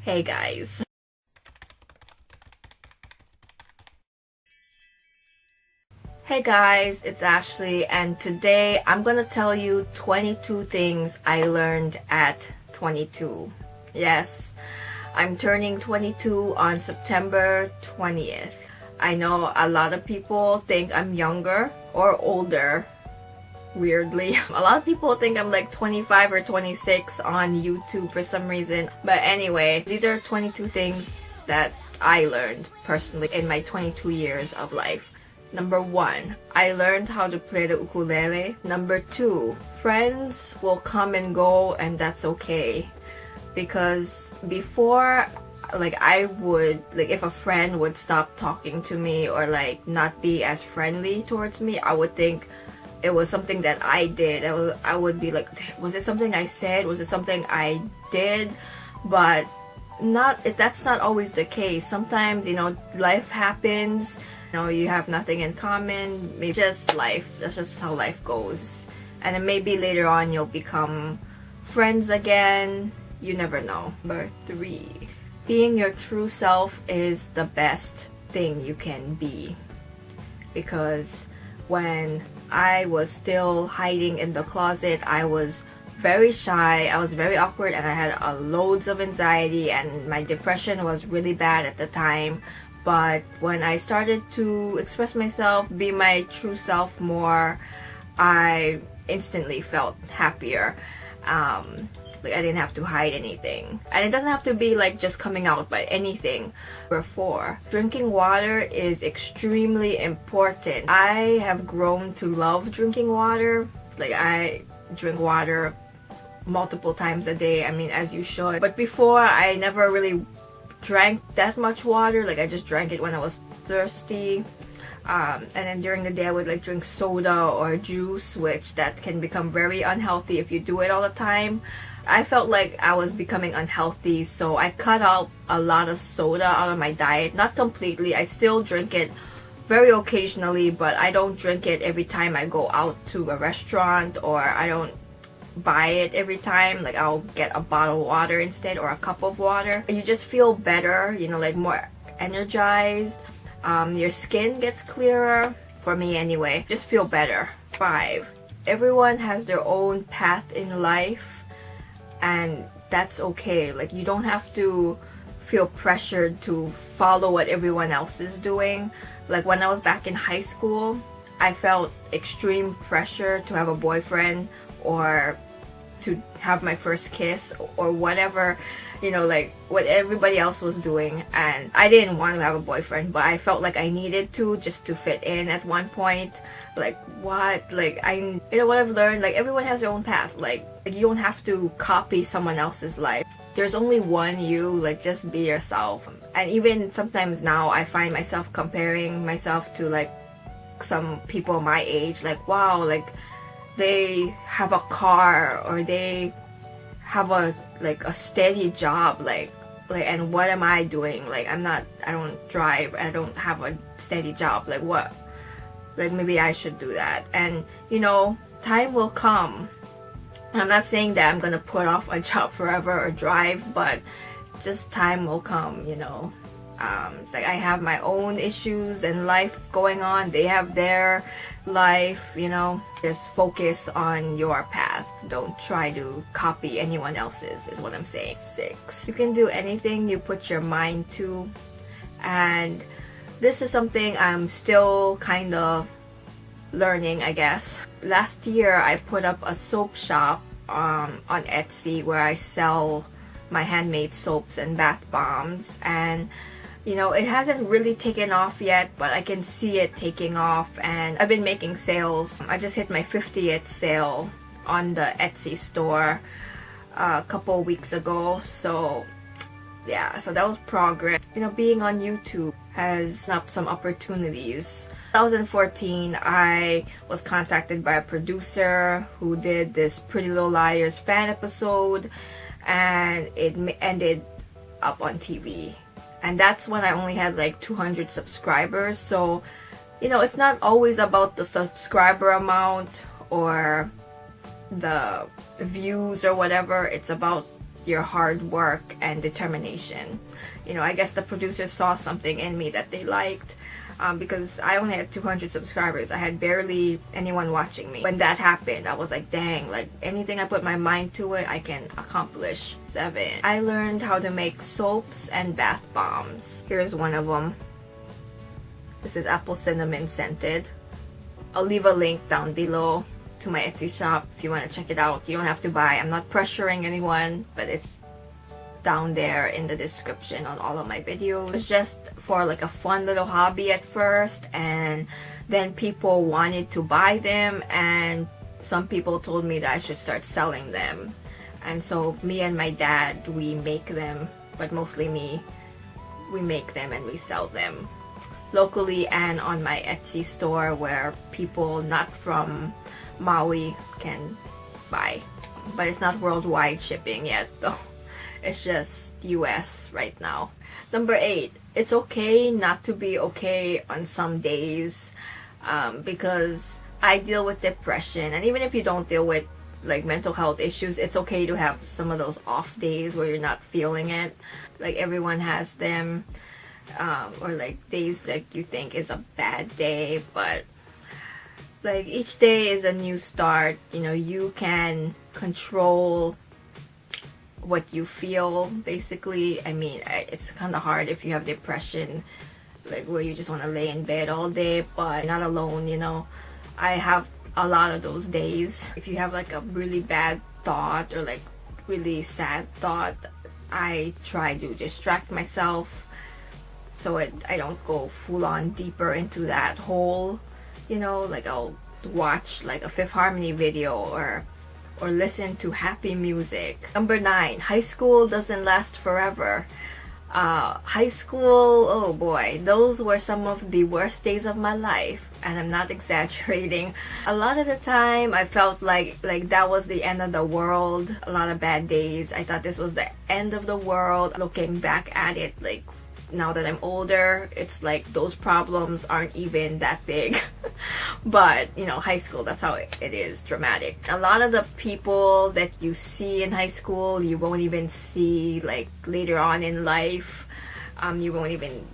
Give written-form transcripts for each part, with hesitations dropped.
Hey guys. Hey guys, it's Ashley, and today I'm gonna tell you 22 things I learned at 22. Yes, I'm turning 22 on September 20th. I know a lot of people think I'm younger or older. Weirdly, a lot of people think I'm like 25 or 26 on YouTube for some reason. But anyway, these are 22 things that I learned personally in my 22 years of life. Number 1, I learned how to play the ukulele. Number 2, friends will come and go and that's okay. Because before, I would, if a friend would stop talking to me or not be as friendly towards me, I would think it was something that I did. I would be like, was it something I said? Was it something I did? But that's not always the case. Sometimes, life happens. You have nothing in common. Maybe just life. That's just how life goes. And then maybe later on you'll become friends again. You never know. Number 3, being your true self is the best thing you can be. Because when I was still hiding in the closet, I was very shy, I was very awkward, and I had loads of anxiety, and my depression was really bad at the time. But when I started to express myself, be my true self more, I instantly felt happier. I didn't have to hide anything. And it doesn't have to be just coming out, but anything. Number 4, drinking water is extremely important. I have grown to love drinking water. I drink water multiple times a day. I mean, as you should. But before, I never really drank that much water. I just drank it when I was thirsty. And then during the day I would drink soda or juice, which that can become very unhealthy if you do it all the time. I felt like I was becoming unhealthy, so I cut out a lot of soda out of my diet. Not completely, I still drink it very occasionally, but I don't drink it every time I go out to a restaurant, or I don't buy it every time. I'll get a bottle of water instead, or a cup of water. You just feel better, more energized. Your skin gets clearer, for me anyway. Just feel better. 5, everyone has their own path in life, and that's okay. You don't have to feel pressured to follow what everyone else is doing. When I was back in high school, I felt extreme pressure to have a boyfriend or to have my first kiss or whatever, what everybody else was doing. And I didn't want to have a boyfriend, but I felt like I needed to, just to fit in at one point. What I've learned, everyone has their own path. You don't have to copy someone else's life. There's only one you. Just be yourself. And even sometimes now I find myself comparing myself to some people my age. Wow, they have a car, or they have a steady job, and what am I doing? I don't drive, I don't have a steady job. What? Maybe I should do that. And time will come. I'm not saying that I'm gonna put off a job forever or drive, but just time will come. I have my own issues and life going on. They have their life, Just focus on your path. Don't try to copy anyone else's, is what I'm saying. 6, you can do anything you put your mind to. And this is something I'm still kind of learning, I guess. Last year I put up a soap shop on Etsy where I sell my handmade soaps and bath bombs, and it hasn't really taken off yet, but I can see it taking off, and I've been making sales. I just hit my 50th sale on the Etsy store a couple weeks ago, so yeah, so that was progress. Being on YouTube has up some opportunities. 2014, I was contacted by a producer who did this Pretty Little Liars fan episode, and it ended up on TV. And that's when I only had 200 subscribers. So it's not always about the subscriber amount or the views or whatever. It's about your hard work and determination. You know, I guess the producers saw something in me that they liked, because I only had 200 subscribers. I had barely anyone watching me. When that happened, I was like, dang, like anything I put my mind to it, I can accomplish. 7. I learned how to make soaps and bath bombs. Here's one of them. This is apple cinnamon scented. I'll leave a link down below to my Etsy shop if you want to check it out. You don't have to buy. I'm not pressuring anyone, but it's down there in the description on all of my videos. It's just for like a fun little hobby at first, and then people wanted to buy them, and some people told me that I should start selling them. And so me and my dad, we make them, but mostly me, we make them and we sell them locally and on my Etsy store where people not from Maui can buy. But it's not worldwide shipping yet though. It's just US right now. Number 8, it's okay not to be okay on some days, because I deal with depression, and even if you don't deal with like mental health issues, it's okay to have some of those off days where you're not feeling it. Like everyone has them, or like days like you think is a bad day, but like each day is a new start. You know, you can control what you feel basically. I mean, it's kind of hard if you have depression, like where you just want to lay in bed all day, but not alone, you know. I have a lot of those days. If you have like a really bad thought or like really sad thought, I try to distract myself so I don't go full on deeper into that hole, you know. Like I'll watch like a Fifth Harmony video or listen to happy music. Number 9, high school doesn't last forever. High school, oh boy, those were some of the worst days of my life, and I'm not exaggerating. A lot of the time I felt like that was the end of the world. A lot of bad days. I thought this was the end of the world. Looking back at it, like now that I'm older, it's like those problems aren't even that big. But you know, high school, that's how it is, dramatic. A lot of the people that you see in high school you won't even see like later on in life. You won't even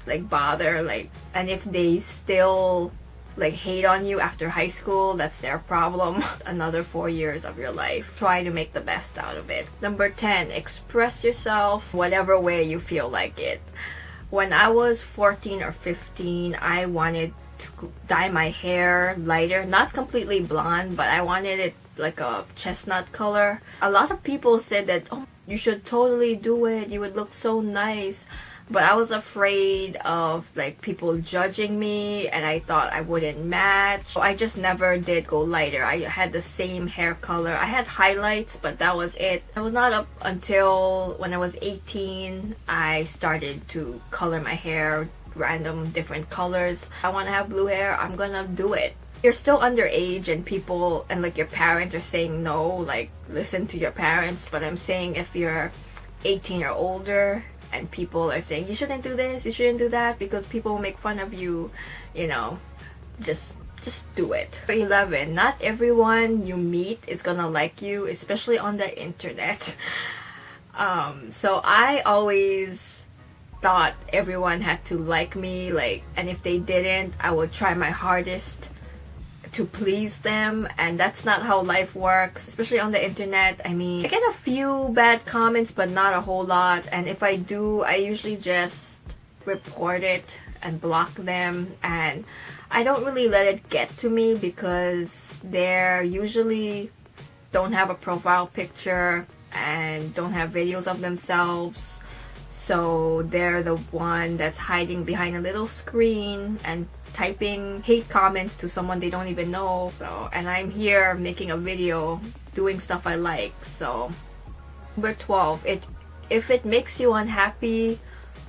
like bother, like, and if they still like hate on you after high school, that's their problem. Another 4 years of your life. Try to make the best out of it. Number 10, express yourself whatever way you feel like it. When I was 14 or 15, I wanted to dye my hair lighter, not completely blonde, but I wanted it like a chestnut color. A lot of people said that, oh, you should totally do it, you would look so nice. But I was afraid of like people judging me, and I thought I wouldn't match. So I just never did go lighter. I had the same hair color. I had highlights, but that was it. It was not up until when I was 18 I started to color my hair random different colors. I want to have blue hair, I'm gonna do it. You're still underage and people and like your parents are saying no, like listen to your parents. But I'm saying if you're 18 or older and people are saying you shouldn't do this, you shouldn't do that because people will make fun of you, you know, just do it. 11, not everyone you meet is gonna like you, especially on the internet. So I always thought everyone had to like me, like, and if they didn't, I would try my hardest to please them, and that's not how life works, especially on the internet. I mean, I get a few bad comments but not a whole lot, and if I do, I usually just report it and block them, and I don't really let it get to me because they're usually don't have a profile picture and don't have videos of themselves, so they're the one that's hiding behind a little screen and typing hate comments to someone they don't even know. So, and I'm here making a video doing stuff I like. So number 12, if it makes you unhappy,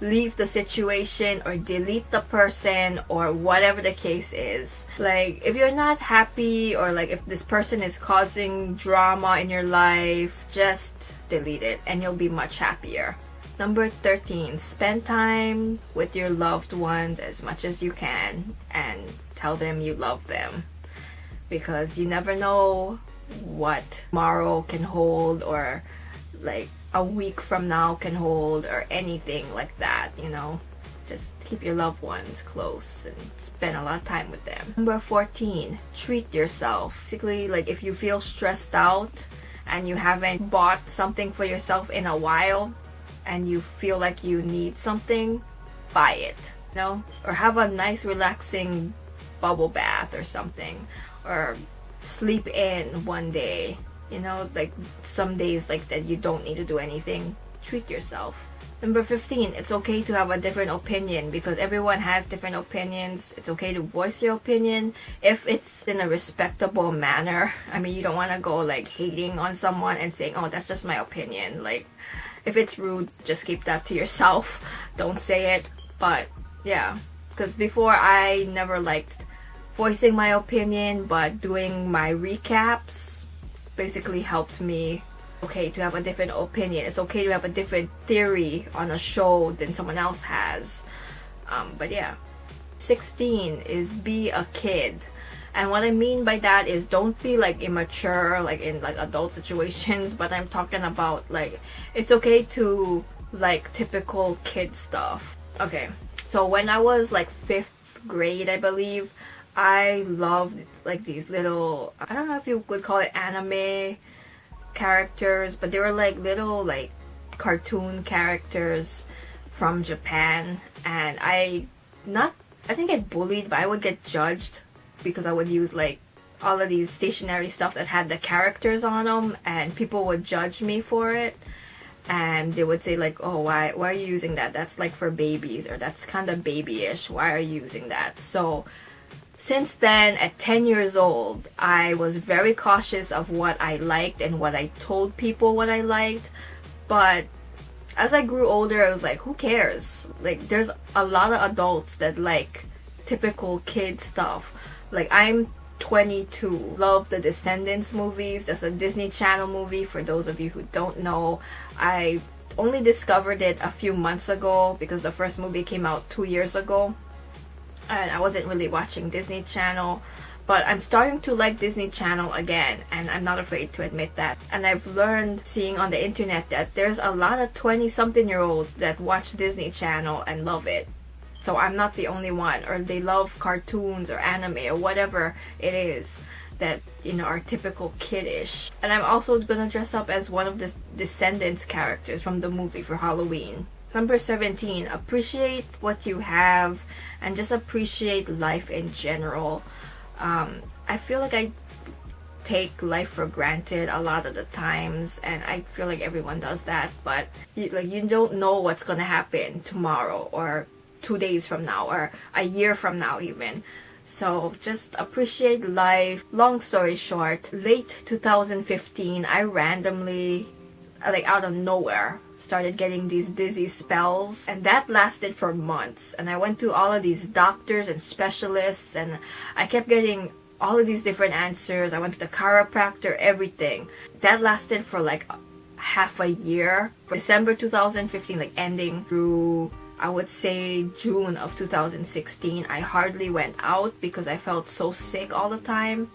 leave the situation or delete the person or whatever the case is. Like if you're not happy or like if this person is causing drama in your life, just delete it and you'll be much happier. Number 13, spend time with your loved ones as much as you can and tell them you love them, because you never know what tomorrow can hold, or like a week from now can hold, or anything like that, you know. Just keep your loved ones close and spend a lot of time with them. Number 14, treat yourself. Basically, like if you feel stressed out and you haven't bought something for yourself in a while and you feel like you need something, buy it, you know? Or have a nice relaxing bubble bath or something, or sleep in one day, you know, like some days like that you don't need to do anything. Treat yourself. Number 15, it's okay to have a different opinion, because everyone has different opinions. It's okay to voice your opinion if it's in a respectable manner. I mean, you don't want to go like hating on someone and saying, oh, that's just my opinion. Like, if it's rude, just keep that to yourself. Don't say it. But yeah, because before I never liked voicing my opinion, but doing my recaps basically helped me. Okay to have a different opinion. It's okay to have a different theory on a show than someone else has. But yeah. 16 is be a kid. And what I mean by that is don't be like immature like in like adult situations, but I'm talking about like it's okay to like typical kid stuff. Okay, so when I was like 5th grade, I believe, I loved like these little, I don't know if you would call it anime characters, but they were like little like cartoon characters from Japan. And I think get bullied, but I would get judged because I would use like all of these stationery stuff that had the characters on them, and people would judge me for it, and they would say like, oh, why are you using that? That's like for babies, or that's kind of babyish, why are you using that? So since then, at 10 years old, I was very cautious of what I liked and what I told people what I liked. But as I grew older, I was like, who cares? Like, there's a lot of adults that like typical kid stuff. Like, I'm 22. Love the Descendants movies. That's a Disney Channel movie, for those of you who don't know. I only discovered it a few months ago because the first movie came out 2 years ago. And I wasn't really watching Disney Channel, but I'm starting to like Disney Channel again, and I'm not afraid to admit that. And I've learned seeing on the internet that there's a lot of 20-something-year-olds that watch Disney Channel and love it. So I'm not the only one, or they love cartoons or anime or whatever it is that, you know, are typical kiddish. And I'm also gonna dress up as one of the Descendants characters from the movie for Halloween. Number 17, appreciate what you have and just appreciate life in general. I feel like I take life for granted a lot of the times, and I feel like everyone does that, but you don't know what's gonna happen tomorrow, or 2 days from now, or a year from now even. So just appreciate life. Long story short, late 2015, I randomly, like out of nowhere, started getting these dizzy spells, and that lasted for months. And I went to all of these doctors and specialists, and I kept getting all of these different answers. I went to the chiropractor, everything. That lasted for like half a year. December 2015, like ending through, I would say, June of 2016, I hardly went out because I felt so sick all the time.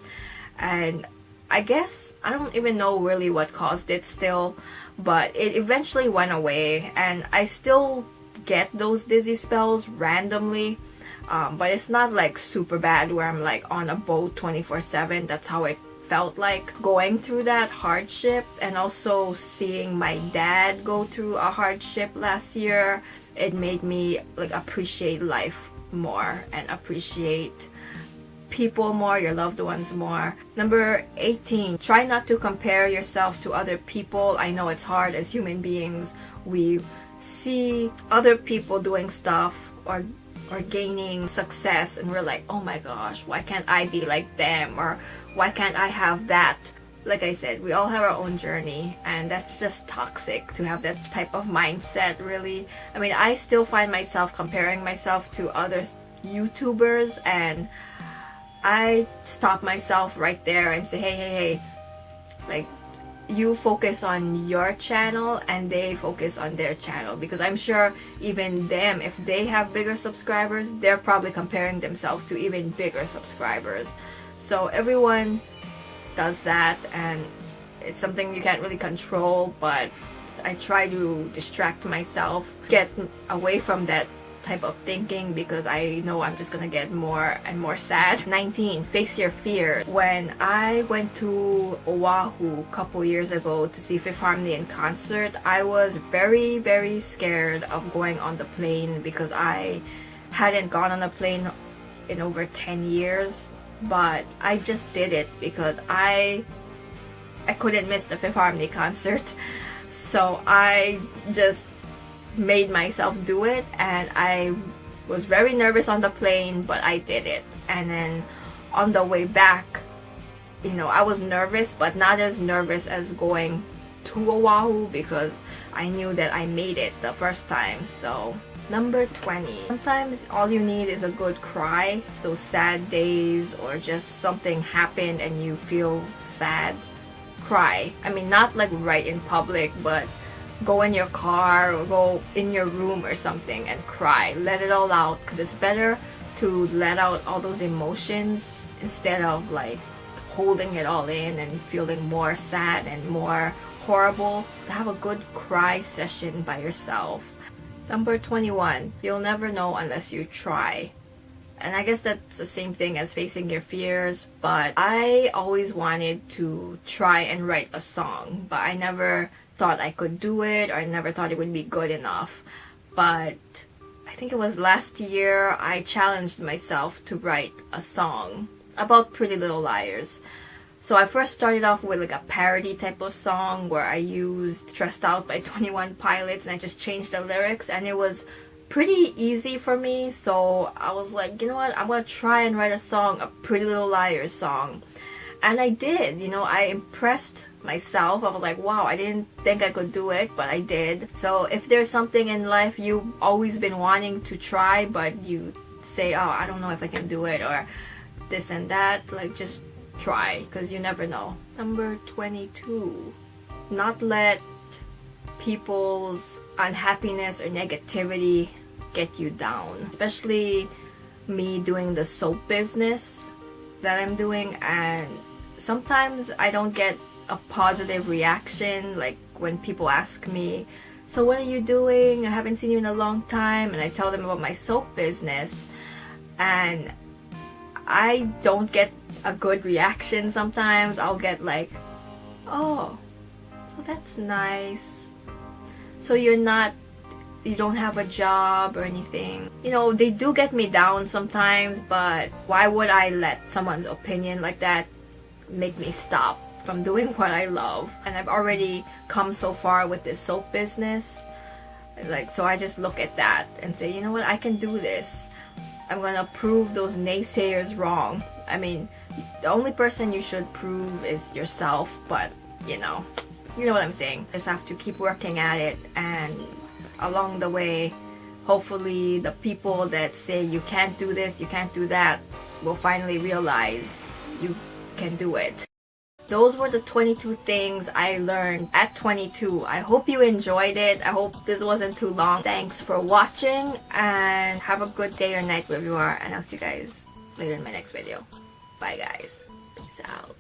And I guess I don't even know really what caused it still, but it eventually went away, and I still get those dizzy spells randomly, but it's not like super bad where I'm like on a boat 24/7. That's how it felt like going through that hardship, and also seeing my dad go through a hardship last year. It made me like appreciate life more and appreciate people more, your loved ones more. Number 18, try not to compare yourself to other people. I know it's hard as human beings. We see other people doing stuff or gaining success, and we're like, oh my gosh, why can't I be like them, or why can't I have that? Like I said, we all have our own journey, and that's just toxic to have that type of mindset, really. I mean, I still find myself comparing myself to other YouTubers, and I stop myself right there and say, hey, like, you focus on your channel and they focus on their channel, because I'm sure even them, if they have bigger subscribers, they're probably comparing themselves to even bigger subscribers. So everyone does that, and it's something you can't really control, but I try to distract myself, get away from that type of thinking because I know I'm just gonna get more and more sad. 19, face your fear. When I went to Oahu a couple years ago to see Fifth Harmony in concert, I was very, very scared of going on the plane because I hadn't gone on a plane in over 10 years. But I just did it because I couldn't miss the Fifth Harmony concert. So I just made myself do it, and I was very nervous on the plane, but I did it. And then on the way back, you know, I was nervous, but not as nervous as going to Oahu because I knew that I made it the first time. So number 20, sometimes all you need is a good cry. It's those sad days or just something happened and you feel sad. Cry. I mean, not like right in public, but go in your car or go in your room or something and cry. Let it all out, because it's better to let out all those emotions instead of like holding it all in and feeling more sad and more horrible. Have a good cry session by yourself. Number 21, you'll never know unless you try. And I guess that's the same thing as facing your fears, but I always wanted to try and write a song, but I never thought I could do it, or I never thought it would be good enough. But I think it was last year I challenged myself to write a song about Pretty Little Liars. So I first started off with like a parody type of song where I used Stressed Out by 21 Pilots, and I just changed the lyrics, and it was pretty easy for me. So I was like, you know what, I'm gonna try and write a song, a Pretty Little Liars song. And I did. You know, I impressed myself. I was like, wow, I didn't think I could do it, but I did. So if there's something in life you've always been wanting to try, but you say, oh, I don't know if I can do it, or this and that, like, just try, because you never know. Number 22, not let people's unhappiness or negativity get you down. Especially me doing the soap business that I'm doing, and sometimes I don't get a positive reaction, like when people ask me, so what are you doing? I haven't seen you in a long time, and I tell them about my soap business, and I don't get a good reaction. Sometimes I'll get like, oh, so that's nice, so you don't have a job or anything. You know, they do get me down sometimes, but why would I let someone's opinion like that make me stop from doing what I love? And I've already come so far with this soap business, like, so I just look at that and say, you know what, I can do this. I'm gonna prove those naysayers wrong. I mean, the only person you should prove is yourself, but you know what I'm saying. Just have to keep working at it, and along the way, hopefully the people that say you can't do this, you can't do that, will finally realize you can do it. Those were the 22 things I learned at 22. I hope you enjoyed it. I hope this wasn't too long. Thanks for watching, and have a good day or night wherever you are, and I'll see you guys later in my next video. Bye guys. Peace out.